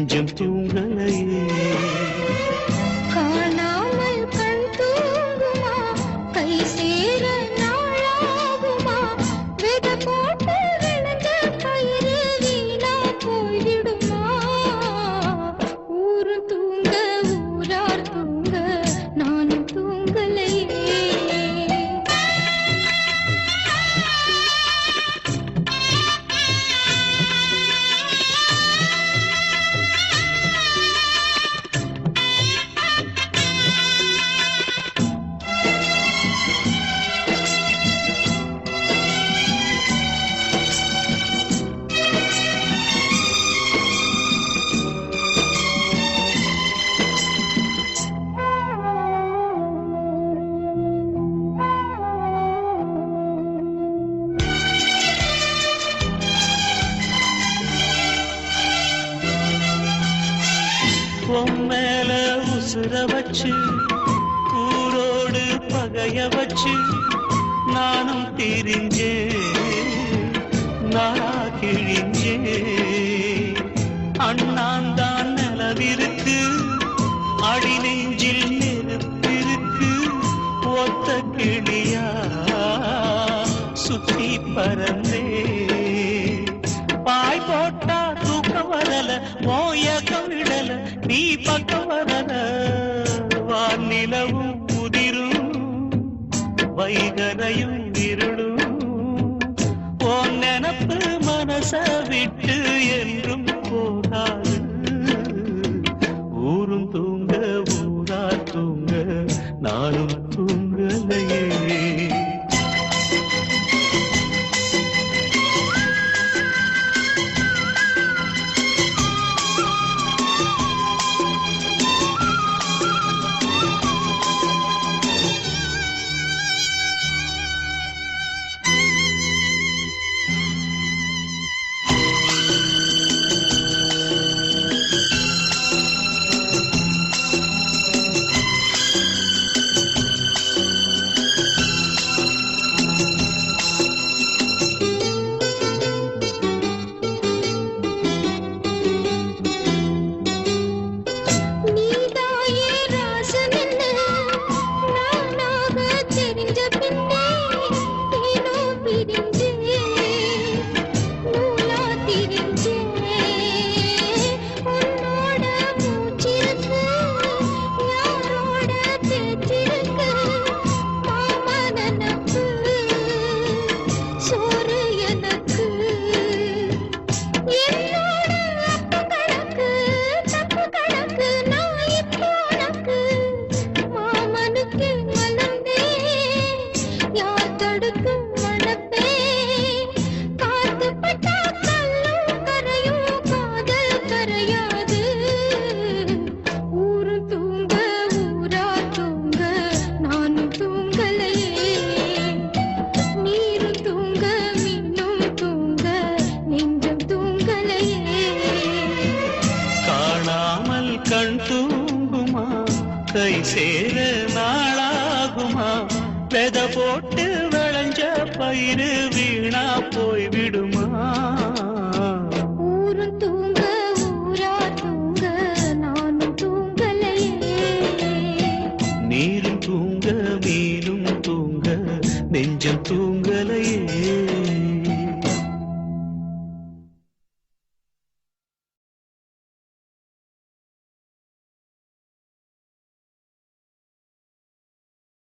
நெஞ்சம் தூங்கலையே. காணாமல் கண் தூங்குமா, கை சேர நாளாகுமா, வித போட்டு விழுந்த பயிறு வீணா போய்விடுமா. ஊரு தூங்க ஊரார் தூங்க நானும் தூங்கலையே. மேல உசுர வச்சு ஊரோடு பகைய வச்சு நானும் திரிஞ்சே நாளா கிழிஞ்சே. அண்ணாந்தான் நிலவிருக்கு, அடி நெஞ்சில் நெருப்பிருக்கு. ஒத்த கிளியா சுத்தி பறந்தே, பாய் போட்டா தூக்கம் வரல, மோயக்கம் விடல, நீ பக்கம் வரல. வானிலவும் புதிரும் வைகரையும் இருளும், உன் நினப்பு மனச விட்டு என்றும் போகாது. ஊரும் தூங்க ஊரா தூங்க நானும் தூங்கலையே. கண் தூங்குமா, கை சேர நாளாகுமா, வெத போட்டு விளைஞ்ச பயிறு வீணா போய்விடுமா. ஊரும் தூங்க ஊரா தூங்க நானும் தூங்கலையே. நீரும் தூங்க மீனும் தூங்க நெஞ்சம் தூங்கலையே.